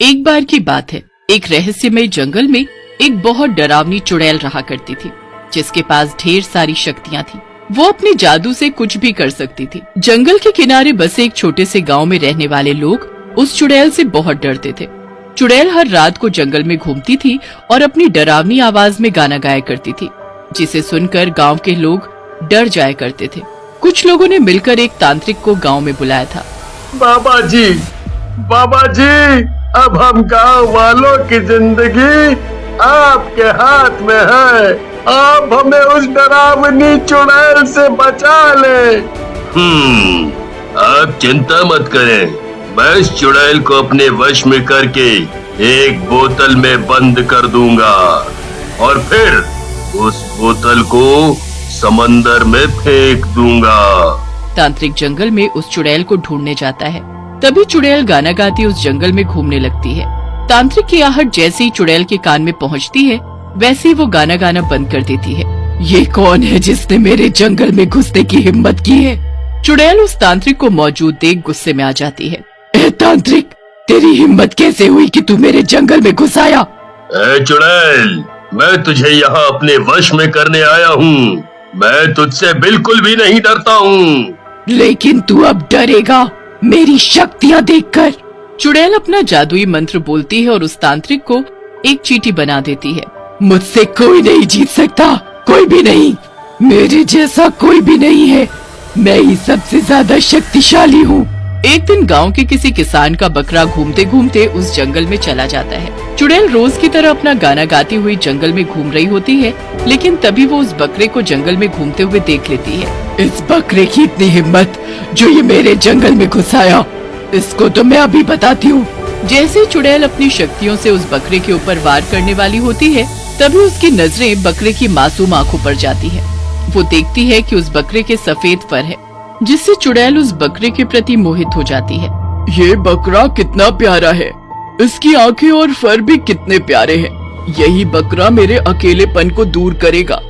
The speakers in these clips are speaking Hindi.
एक बार की बात है, एक रहस्यमय जंगल में एक बहुत डरावनी चुड़ैल रहा करती थी, जिसके पास ढेर सारी शक्तियां थी। वो अपने जादू से कुछ भी कर सकती थी। जंगल के किनारे बसे एक छोटे से गांव में रहने वाले लोग उस चुड़ैल से बहुत डरते थे। चुड़ैल हर रात को जंगल में घूमती थी और अपनी डरावनी आवाज में गाना गाया करती थी, जिसे सुनकर गांव के लोग डर जाया करते थे। कुछ लोगों ने मिलकर एक तांत्रिक को गांव में बुलाया था। बाबा जी, अब हम गांव वालों की जिंदगी आपके हाथ में है। आप हमें उस डरावनी चुड़ैल से बचा ले। आप चिंता मत करें, मैं इस चुड़ैल को अपने वश में करके एक बोतल में बंद कर दूंगा और फिर उस बोतल को समंदर में फेंक दूंगा। तांत्रिक जंगल में उस चुड़ैल को ढूंढने जाता है। तभी चुड़ैल गाना गाती उस जंगल में घूमने लगती है। तांत्रिक की आहट जैसे ही चुड़ैल के कान में पहुंचती है, वैसे ही वो गाना गाना बंद कर देती है। ये कौन है जिसने मेरे जंगल में घुसने की हिम्मत की है? चुड़ैल उस तांत्रिक को मौजूद देख गुस्से में आ जाती है। ए तांत्रिक, तेरी हिम्मत कैसे हुई कि तू मेरे जंगल में घुस आया? ए चुड़ैल, मैं तुझे यहाँ अपने वश में करने आया हूँ। मैं तुझसे बिल्कुल भी नहीं डरता हूँ। लेकिन तू अब डरेगा मेरी शक्तियाँ देखकर। चुड़ैल अपना जादुई मंत्र बोलती है और उस तांत्रिक को एक चींटी बना देती है। मुझसे कोई नहीं जीत सकता, कोई भी नहीं। मेरे जैसा कोई भी नहीं है। मैं ही सबसे ज्यादा शक्तिशाली हूँ। एक दिन गांव के किसी किसान का बकरा घूमते घूमते उस जंगल में चला जाता है। चुड़ैल रोज की तरह अपना गाना गाती हुई जंगल में घूम रही होती है, लेकिन तभी वो उस बकरे को जंगल में घूमते हुए देख लेती है। इस बकरे की इतनी हिम्मत जो ये मेरे जंगल में घुस आया, इसको तो मैं अभी बताती हूँ। जैसे चुड़ैल अपनी शक्तियों से उस बकरे के ऊपर वार करने वाली होती है, तभी उसकी नजरें बकरे की मासूम आंखों पर जाती है। वो देखती है कि उस बकरे के सफेद फर है, जिससे चुड़ैल उस बकरे के प्रति मोहित हो जाती है। ये बकरा कितना प्यारा है, इसकी आंखें और फर भी कितने प्यारे हैं। यही बकरा मेरे अकेलेपन को दूर करेगा।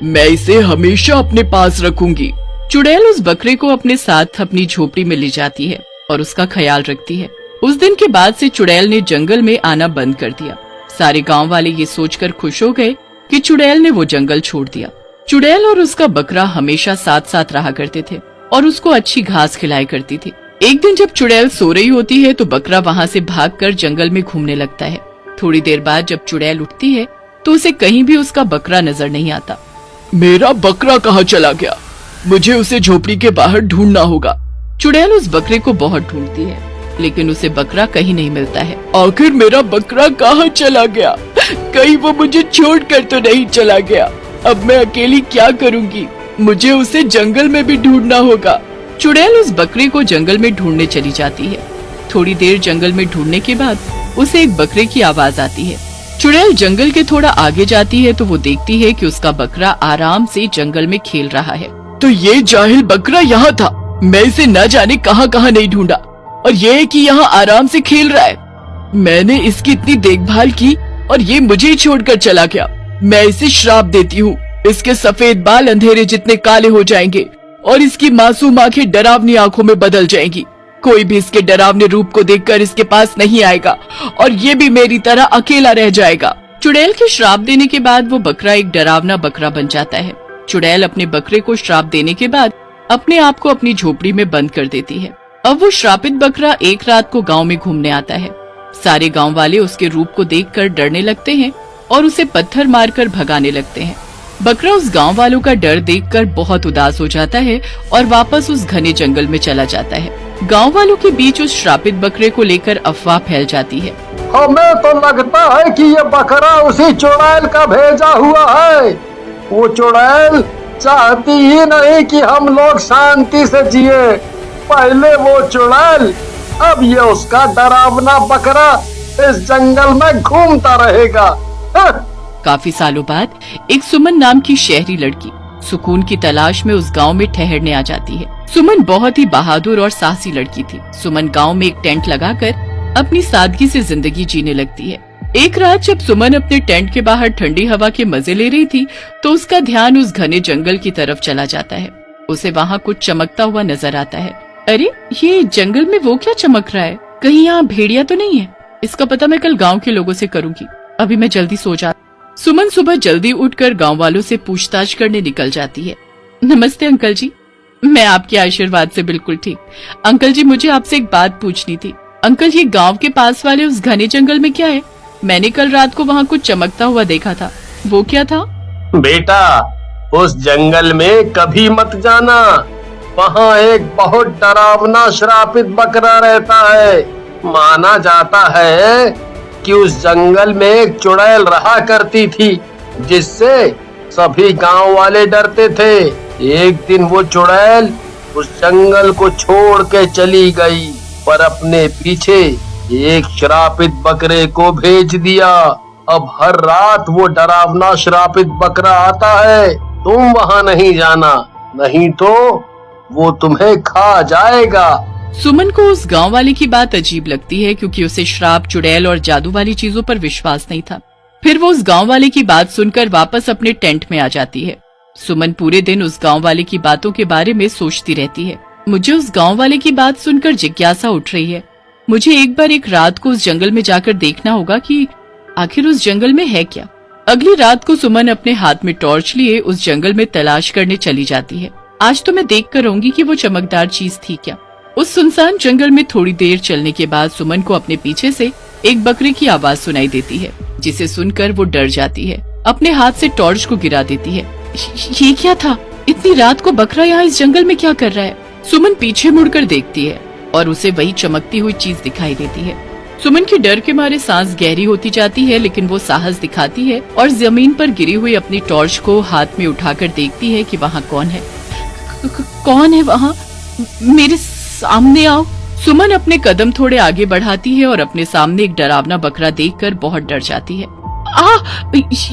मैं इसे हमेशा अपने पास रखूंगी। चुड़ैल उस बकरे को अपने साथ अपनी झोपड़ी में ले जाती है और उसका ख्याल रखती है। उस दिन के बाद से चुड़ैल ने जंगल में आना बंद कर दिया। सारे गांव वाले ये सोचकर खुश हो गए कि चुड़ैल ने वो जंगल छोड़ दिया। चुड़ैल और उसका बकरा हमेशा साथ साथ रहा करते थे और उसको अच्छी घास खिलाया करती थी। एक दिन जब चुड़ैल सो रही होती है तो बकरा वहाँ से भागकर जंगल में घूमने लगता है। थोड़ी देर बाद जब चुड़ैल उठती है तो उसे कहीं भी उसका बकरा नजर नहीं आता। मेरा बकरा कहाँ चला गया? मुझे उसे झोपड़ी के बाहर ढूंढना होगा। चुड़ैल उस बकरे को बहुत ढूंढती है, लेकिन उसे बकरा कहीं नहीं मिलता है। आखिर मेरा बकरा कहाँ चला गया? कहीं वो मुझे छोड़कर तो नहीं चला गया? अब मैं अकेली क्या करूँगी? मुझे उसे जंगल में भी ढूंढना होगा। चुड़ैल उस बकरे को जंगल में ढूंढने चली जाती है। थोड़ी देर जंगल में ढूंढने के बाद उसे एक बकरे की आवाज आती है। चुड़ैल जंगल के थोड़ा आगे जाती है तो वो देखती है कि उसका बकरा आराम से जंगल में खेल रहा है। तो ये जाहिल बकरा यहाँ था। मैं इसे न जाने कहाँ कहाँ नहीं ढूंढा, और ये है कि यहाँ आराम से खेल रहा है। मैंने इसकी इतनी देखभाल की और ये मुझे ही छोड़कर चला गया। मैं इसे श्राप देती हूँ। इसके सफेद बाल अंधेरे जितने काले हो जाएंगे और इसकी मासूम आंखें डरावनी आंखों में बदल जाएंगी। कोई भी इसके डरावने रूप को देखकर इसके पास नहीं आएगा और ये भी मेरी तरह अकेला रह जाएगा। चुड़ैल के श्राप देने के बाद वो बकरा एक डरावना बकरा बन जाता है। चुड़ैल अपने बकरे को श्राप देने के बाद अपने आप को अपनी झोपड़ी में बंद कर देती है। अब वो श्रापित बकरा एक रात को गांव में घूमने आता है। सारे गांव वाले उसके रूप को देखकर डरने लगते हैं और उसे पत्थर मारकर भगाने लगते हैं। बकरा उस गांव वालों का डर देखकर बहुत उदास हो जाता है और वापस उस घने जंगल में चला जाता है। गांव वालों के बीच उस श्रापित बकरे को लेकर अफवाह फैल जाती है। हमें तो लगता है कि ये बकरा उसी चुड़ैल का भेजा हुआ है। वो चुड़ैल चाहती ही नहीं कि हम लोग शांति से जिए। पहले वो चुड़ैल, अब ये उसका डरावना बकरा इस जंगल में घूमता रहेगा। काफी सालों बाद एक सुमन नाम की शहरी लड़की सुकून की तलाश में उस गांव में ठहरने आ जाती है। सुमन बहुत ही बहादुर और साहसी लड़की थी। सुमन गांव में एक टेंट लगाकर अपनी सादगी से जिंदगी जीने लगती है। एक रात जब सुमन अपने टेंट के बाहर ठंडी हवा के मजे ले रही थी तो उसका ध्यान उस घने जंगल की तरफ चला जाता है। उसे वहाँ कुछ चमकता हुआ नजर आता है। अरे, ये जंगल में वो क्या चमक रहा है? कहीं यहाँ भेड़िया तो नहीं है? इसका पता मैं कल गांव के लोगों से करूंगी। अभी मैं जल्दी सो जा। सुमन सुबह जल्दी उठकर गांव वालों से पूछताछ करने निकल जाती है। नमस्ते अंकल जी, मैं आपके आशीर्वाद से बिल्कुल ठीक। अंकल जी, मुझे आपसे एक बात पूछनी थी। अंकल, ये गांव के पास वाले उस घने जंगल में क्या है? मैंने कल रात को वहाँ कुछ चमकता हुआ देखा था, वो क्या था? बेटा, उस जंगल में कभी मत जाना। वहाँ एक बहुत डरावना श्रापित बकरा रहता है। माना जाता है कि उस जंगल में एक चुड़ैल रहा करती थी, जिससे सभी गांव वाले डरते थे। एक दिन वो चुड़ैल उस जंगल को छोड़ के चली गई, पर अपने पीछे एक श्रापित बकरे को भेज दिया। अब हर रात वो डरावना श्रापित बकरा आता है। तुम वहाँ नहीं जाना, नहीं तो वो तुम्हें खा जाएगा। सुमन को उस गांव वाले की बात अजीब लगती है, क्योंकि उसे श्राप, चुड़ैल और जादू वाली चीजों पर विश्वास नहीं था। फिर वो उस गांव वाले की बात सुनकर वापस अपने टेंट में आ जाती है। सुमन पूरे दिन उस गांव वाले की बातों के बारे में सोचती रहती है। मुझे उस गांव वाले की बात सुनकर जिज्ञासा उठ रही है। मुझे एक बार एक रात को उस जंगल में जाकर देखना होगा कि आखिर उस जंगल में है क्या। अगली रात को सुमन अपने हाथ में टॉर्च लिए उस जंगल में तलाश करने चली जाती है। आज तो मैं देख कर रहूंगी कि वो चमकदार चीज थी क्या। उस सुनसान जंगल में थोड़ी देर चलने के बाद सुमन को अपने पीछे से एक बकरे की आवाज सुनाई देती है, जिसे सुनकर वो डर जाती है। अपने हाथ से टॉर्च को गिरा देती है। ये क्या था? इतनी रात को बकरा यहाँ इस जंगल में क्या कर रहा है? सुमन पीछे मुड़कर देखती है और उसे वही चमकती हुई चीज दिखाई देती है। सुमन के डर के मारे सांस गहरी होती जाती है, लेकिन वो साहस दिखाती है और जमीन पर गिरी हुई अपनी टॉर्च को हाथ में उठाकर देखती है कि वहाँ कौन है। कौन है वहाँ? मेरे सामने आओ। सुमन अपने कदम थोड़े आगे बढ़ाती है और अपने सामने एक डरावना बकरा देखकर बहुत डर जाती है।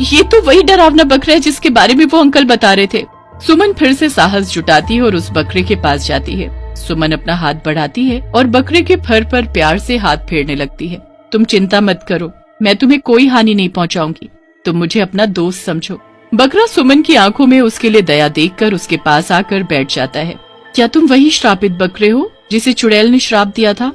ये तो वही डरावना बकरा है जिसके बारे में वो अंकल बता रहे थे। सुमन फिर से साहस जुटाती है और उस बकरे के पास जाती है। सुमन अपना हाथ बढ़ाती है और बकरे के फर पर प्यार से हाथ फेरने लगती है। तुम चिंता मत करो, मैं तुम्हें कोई हानि नहीं पहुंचाऊंगी। तुम मुझे अपना दोस्त समझो। बकरा सुमन की आंखों में उसके लिए दया देखकर उसके पास आकर बैठ जाता है। क्या तुम वही श्रापित बकरे हो जिसे चुड़ैल ने श्राप दिया था?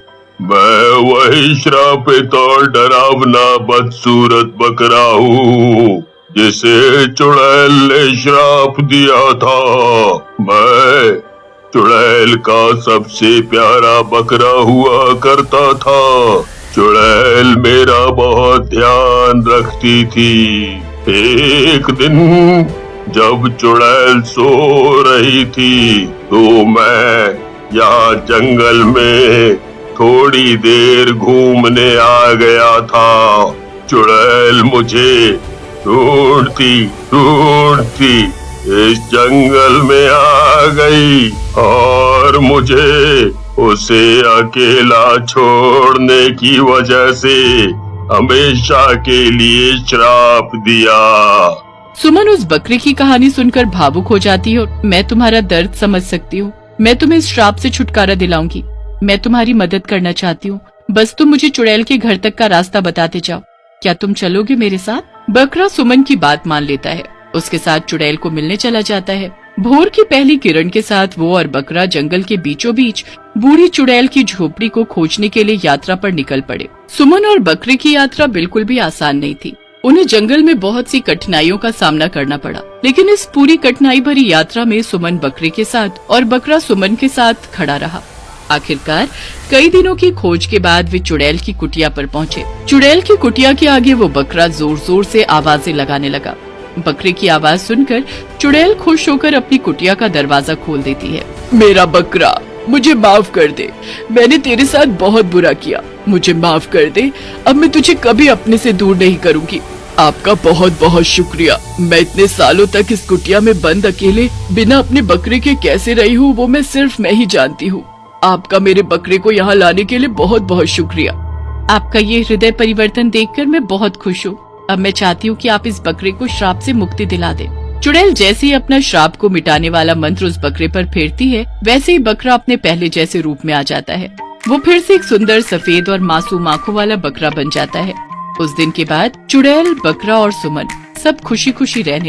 मैं वही श्रापित और डरावना बदसूरत बकरा हूँ जिसे चुड़ैल ने श्राप दिया था। मैं चुड़ैल का सबसे प्यारा बकरा हुआ करता था। चुड़ैल मेरा बहुत ध्यान रखती थी। एक दिन जब चुड़ैल सो रही थी तो मैं यहाँ जंगल में थोड़ी देर घूमने आ गया था। चुड़ैल मुझे ढूंढती ढूंढती इस जंगल में आ गई और मुझे उसे अकेला छोड़ने की वजह से हमेशा के लिए श्राप दिया। सुमन उस बकरे की कहानी सुनकर भावुक हो जाती है। मैं तुम्हारा दर्द समझ सकती हूँ। मैं तुम्हें इस श्राप से छुटकारा दिलाऊंगी। मैं तुम्हारी मदद करना चाहती हूँ। बस तुम मुझे चुड़ैल के घर तक का रास्ता बताते जाओ। क्या तुम चलोगे मेरे साथ? बकरा सुमन की बात मान लेता है। उसके साथ चुड़ैल को मिलने चला जाता है। भोर की पहली किरण के साथ वो और बकरा जंगल के बीचों बीच बूढ़ी चुड़ैल की झोपड़ी को खोजने के लिए यात्रा पर निकल पड़े। सुमन और बकरे की यात्रा बिल्कुल भी आसान नहीं थी। उन्हें जंगल में बहुत सी कठिनाइयों का सामना करना पड़ा, लेकिन इस पूरी कठिनाई भरी यात्रा में सुमन बकरे के साथ और बकरा सुमन के साथ खड़ा रहा। आखिरकार कई दिनों की खोज के बाद वे चुड़ैल की कुटिया पर पहुँचे। चुड़ैल की कुटिया के आगे वो बकरा जोर जोर से आवाजें लगाने लगा। बकरे की आवाज सुनकर चुड़ैल खुश होकर अपनी कुटिया का दरवाजा खोल देती है। मेरा बकरा, मुझे माफ कर दे। मैंने तेरे साथ बहुत बुरा किया, मुझे माफ कर दे। अब मैं तुझे कभी अपने से दूर नहीं करूंगी। आपका बहुत बहुत शुक्रिया। मैं इतने सालों तक इस कुटिया में बंद अकेले बिना अपने बकरे के कैसे रही हूँ, वो मैं सिर्फ मैं ही जानती हूँ। आपका मेरे बकरे को यहाँ लाने के लिए बहुत बहुत शुक्रिया। आपका ये हृदय परिवर्तन देखकर मैं बहुत खुश हूँ। अब मैं चाहती हूँ कि आप इस बकरे को श्राप से मुक्ति दिला दें। चुड़ैल जैसे ही अपना श्राप को मिटाने वाला मंत्र उस बकरे पर फेरती है, वैसे ही बकरा अपने पहले जैसे रूप में आ जाता है। वो फिर से एक सुंदर सफेद और मासूम आंखों वाला बकरा बन जाता है। उस दिन के बाद चुड़ैल, बकरा और सुमन सब खुशी खुशी रहने